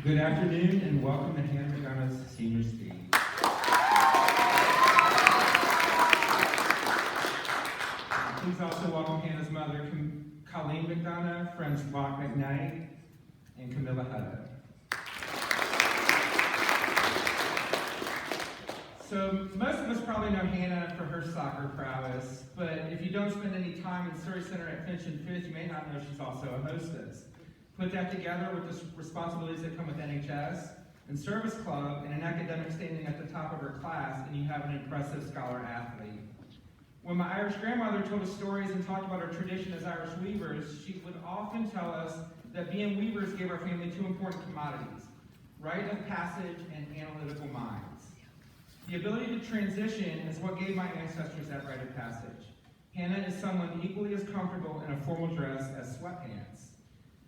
Good afternoon and welcome to Hannah McDonough's Senior Speech. Please also welcome Hannah's mother, Colleen McDonough, friends Locke McKnight, and Camilla Hutto. So most of us probably know Hannah for her soccer prowess, but if you don't spend any time in Surrey Center at Finch and Fifth, you may not know she's also a hostess. Put that together with the responsibilities that come with NHS and service club and an academic standing at the top of her class, and you have an impressive scholar athlete. When my Irish grandmother told us stories and talked about our tradition as Irish weavers, she would often tell us that being weavers gave our family two important commodities: rite of passage and analytical minds. The ability to transition is what gave my ancestors that rite of passage. Hannah is someone equally as comfortable in a formal dress as sweatpants.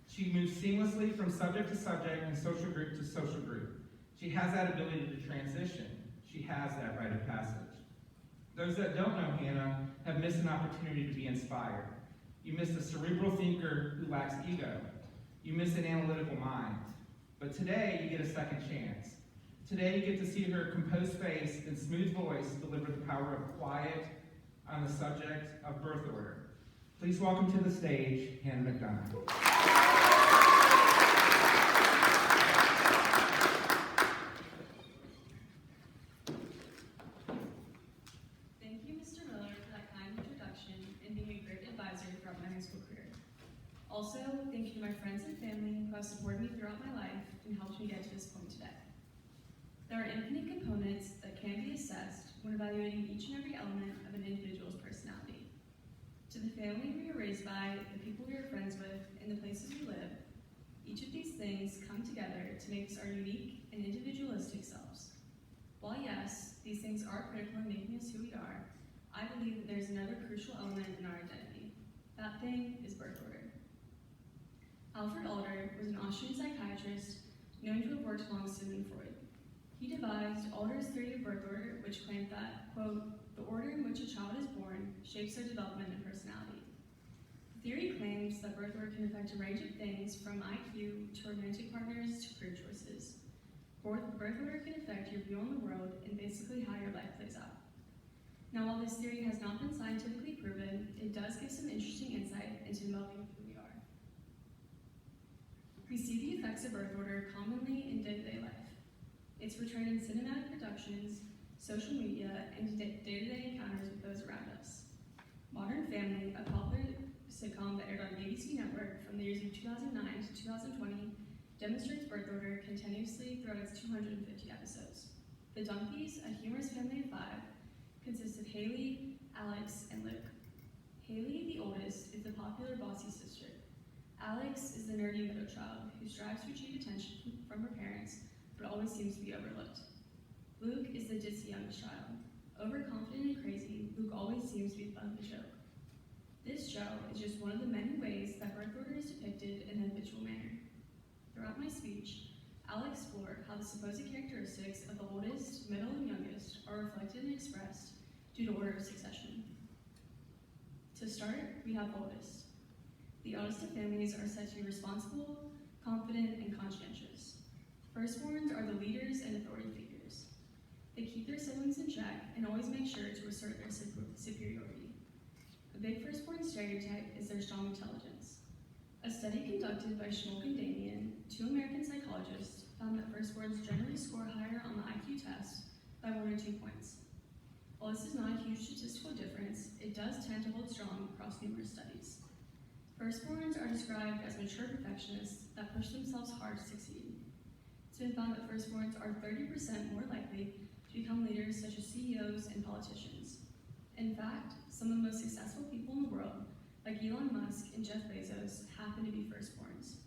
She moves seamlessly from subject to subject and social group to social group. She has that ability to transition. She has that rite of passage. Those that don't know Hannah have missed an opportunity to be inspired. You miss a cerebral thinker who lacks ego. You miss an analytical mind. But today, you get a second chance. Today, you get to see her composed face and smooth voice deliver the power of quiet on the subject of birth order. Please welcome to the stage, Hannah McDonough. Also, thank you to my friends and family who have supported me throughout my life and helped me get to this point today. There are infinite components that can be assessed when evaluating each and every element of an individual's personality. To the family we are raised by, the people we are friends with, and the places we live, each of these things come together to make us our unique and individualistic selves. While yes, these things are critical in making us who we are, I believe that there's another crucial element in our identity. That thing is birth order. Alfred Adler was an Austrian psychiatrist known to have worked along Sigmund Freud. He devised Adler's theory of birth order, which claimed that, quote, the order in which a child is born shapes their development and personality. The theory claims that birth order can affect a range of things from IQ to romantic partners to career choices. Birth order can affect your view on the world and basically how your life plays out. Now, while this theory has not been scientifically proven, it does give some interesting insight into the well-being of who we are. We see the effects of birth order commonly in day-to-day life. It's portrayed in cinematic productions, social media, and day-to-day encounters with those around us. Modern Family, a popular sitcom that aired on ABC Network from the years of 2009 to 2020, demonstrates birth order continuously throughout its 250 episodes. The Dunphys, a humorous family of five, consists of Haley, Alex, and Luke. Haley, the oldest, is the popular bossy sister. Alex is the nerdy middle child who strives to achieve attention from her parents, but always seems to be overlooked. Luke is the ditzy youngest child. Overconfident and crazy, Luke always seems to be the butt of the joke. This show is just one of the many ways that birth order is depicted in an habitual manner. Throughout my speech, I'll explore how the supposed characteristics of the oldest, middle, and youngest are reflected and expressed due to order of succession. To start, we have the oldest. The eldest of families are said to be responsible, confident, and conscientious. Firstborns are the leaders and authority figures. They keep their siblings in check and always make sure to assert their superiority. A big firstborn stereotype is their strong intelligence. A study conducted by Schmolk and Damian, two American psychologists, found that firstborns generally score higher on the IQ test by 1 or 2 points. While this is not a huge statistical difference, it does tend to hold strong across numerous studies. Firstborns are described as mature perfectionists that push themselves hard to succeed. It's been found that firstborns are 30% more likely to become leaders such as CEOs and politicians. In fact, some of the most successful people in the world, like Elon Musk and Jeff Bezos, happen to be firstborns.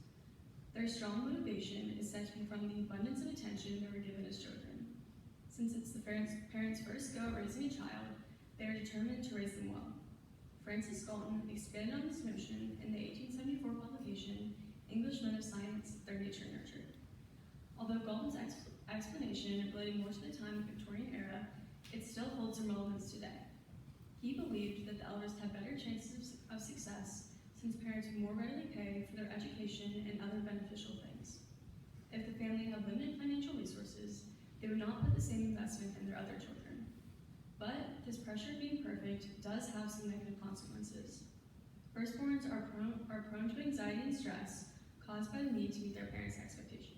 Their strong motivation is said to be from the abundance of attention they were given as children. Since it's the parents' first go at raising a child, they are determined to raise them well. Francis Galton expanded on this notion in the 1874 publication, English Men of Science, Their Nature and Nurture. Although Galton's explanation related more to the time of the Victorian era, it still holds some relevance today. He believed that the eldest had better chances of success since parents would more readily pay for their education and other beneficial things. If the family had limited financial resources, they would not put the same investment in their other children. But this pressure of being perfect does have some negative consequences. Firstborns are prone to anxiety and stress caused by the need to meet their parents' expectations.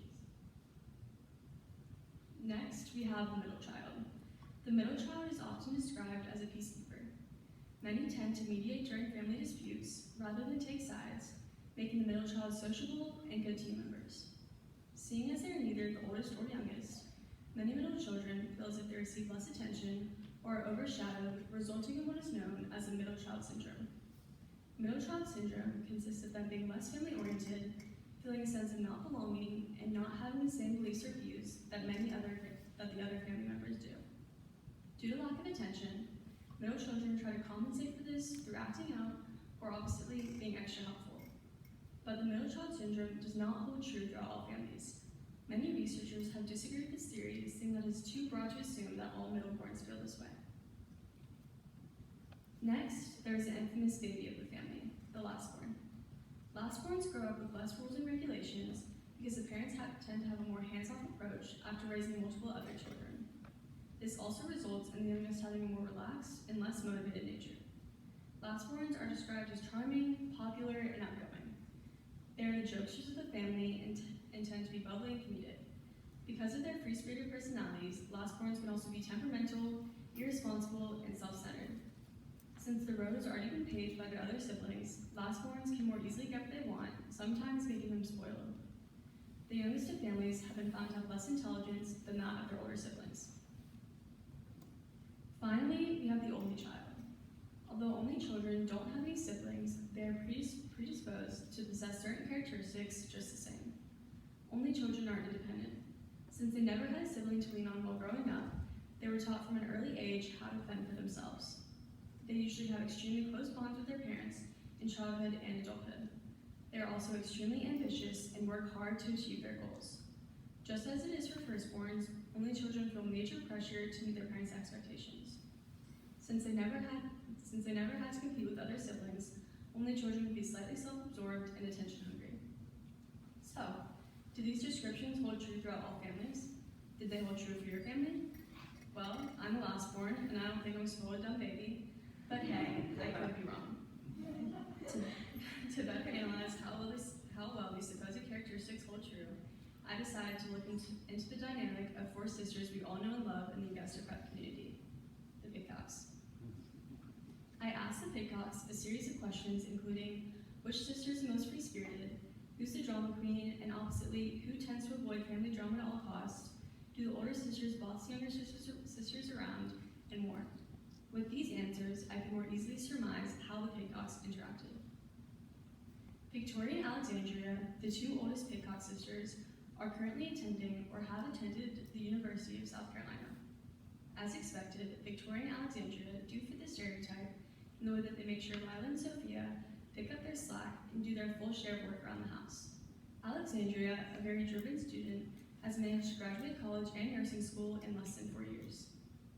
Next, we have the middle child. The middle child is often described as a peacekeeper. Many tend to mediate during family disputes rather than take sides, making the middle child sociable and good team members. Seeing as they are neither the oldest or youngest, many middle children feel as if they receive less attention or are overshadowed, resulting in what is known as the middle child syndrome. Middle child syndrome consists of them being less family-oriented, feeling a sense of not belonging, and not having the same beliefs or views that the other family members do. Due to lack of attention, middle children try to compensate for this through acting out or oppositely being extra helpful. But the middle child syndrome does not hold true throughout all families. Many researchers have disagreed with this theory, saying that it is too broad to assume that all middleborns feel this way. Next, there is the infamous baby of the family, the lastborn. Lastborns grow up with less rules and regulations because the parents tend to have a more hands-off approach after raising multiple other children. This also results in the youngest having a more relaxed and less motivated nature. Lastborns are described as charming, popular, and outgoing. They are the jokesters of the family and tend to be bubbly and comedic. Because of their free-spirited personalities, lastborns can also be temperamental, irresponsible, and self-centered. Since the road has already been paved by their other siblings, lastborns can more easily get what they want, sometimes making them spoiled. The youngest of families have been found to have less intelligence than that of their older siblings. Finally, we have the only child. Although only children don't have any siblings, they are predisposed to possess certain characteristics just the same. Only children are independent. Since they never had a sibling to lean on while growing up, they were taught from an early age how to fend for themselves. They usually have extremely close bonds with their parents in childhood and adulthood. They are also extremely ambitious and work hard to achieve their goals. Just as it is for firstborns, only children feel major pressure to meet their parents' expectations. Since they never had to compete with other siblings, only children can be slightly self-absorbed and attention-hungry. So, do these descriptions hold true throughout all families? Did they hold true for your family? Well, I'm the lastborn, and I don't think I'm a spoiled dumb baby, but hey, I could be wrong. To better analyze how well these supposed characteristics hold true, I decided to look into the dynamic of four sisters we all know and love in the Augusta Prep community, the Pidcocks. I asked the Pidcocks a series of questions including which sister is the most free-spirited, who's the drama queen, and oppositely, who tends to avoid family drama at all costs, do the older sisters boss the younger sisters around, and more. With these answers, I can more easily surmise how the Pidcocks interacted. Victoria and Alexandria, the two oldest Pidcock sisters, are currently attending or have attended the University of South Carolina. As expected, Victoria and Alexandria do fit the stereotype in the way that they make sure Lila and Sophia pick up their slack and do their full share of work around the house. Alexandria, a very driven student, has managed to graduate college and nursing school in less than 4 years.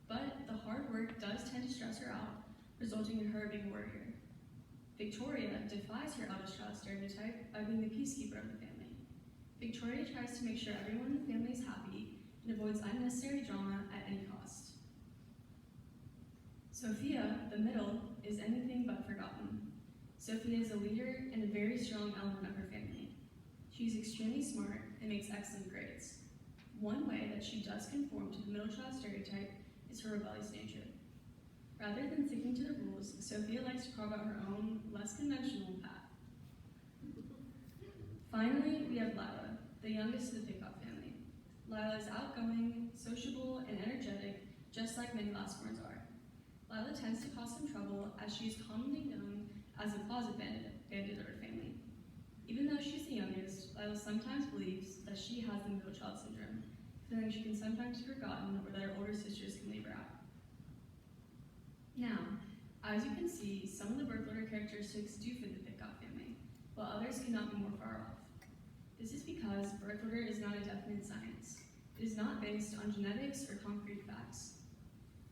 But the hard work does tend to stress her out, resulting in her being a worrier. Victoria defies her eldest child stereotype by being the peacekeeper of the family. Victoria tries to make sure everyone in the family is happy and avoids unnecessary drama at any cost. Sophia, the middle, is anything but forgotten. Sophia is a leader and a very strong element of her family. She's extremely smart and makes excellent grades. One way that she does conform to the middle child stereotype is her rebellious nature. Rather than sticking to the rules, Sophia likes to carve out her own, less conventional path. Finally, we have Lila, the youngest of the Pidcock family. Lila is outgoing, sociable, and energetic, just like many lastborns are. Lila tends to cause some trouble, as she is commonly known as the closet bandit of her family. Even though she's the youngest, Lila sometimes believes that she has the middle child syndrome, feeling she can sometimes be forgotten or that her older sisters can leave her out. Now, as you can see, some of the birth order characteristics do fit the Pidcock family, while others could not be more far off. This is because birth order is not a definite science. It is not based on genetics or concrete facts.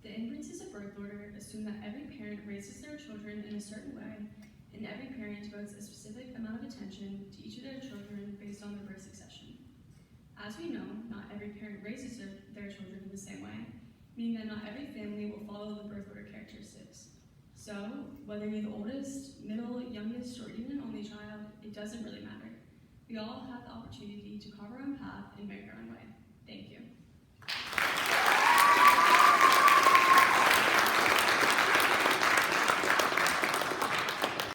The inferences of birth order assume that every parent raises their children in a certain way, and every parent devotes a specific amount of attention to each of their children based on their birth succession. As we know, not every parent raises their children in the same way, meaning that not every family will follow the birth order characteristics. So, whether you're the oldest, middle, youngest, or even an only child, it doesn't really matter. We all have the opportunity to carve our own path and make our own way. Thank you.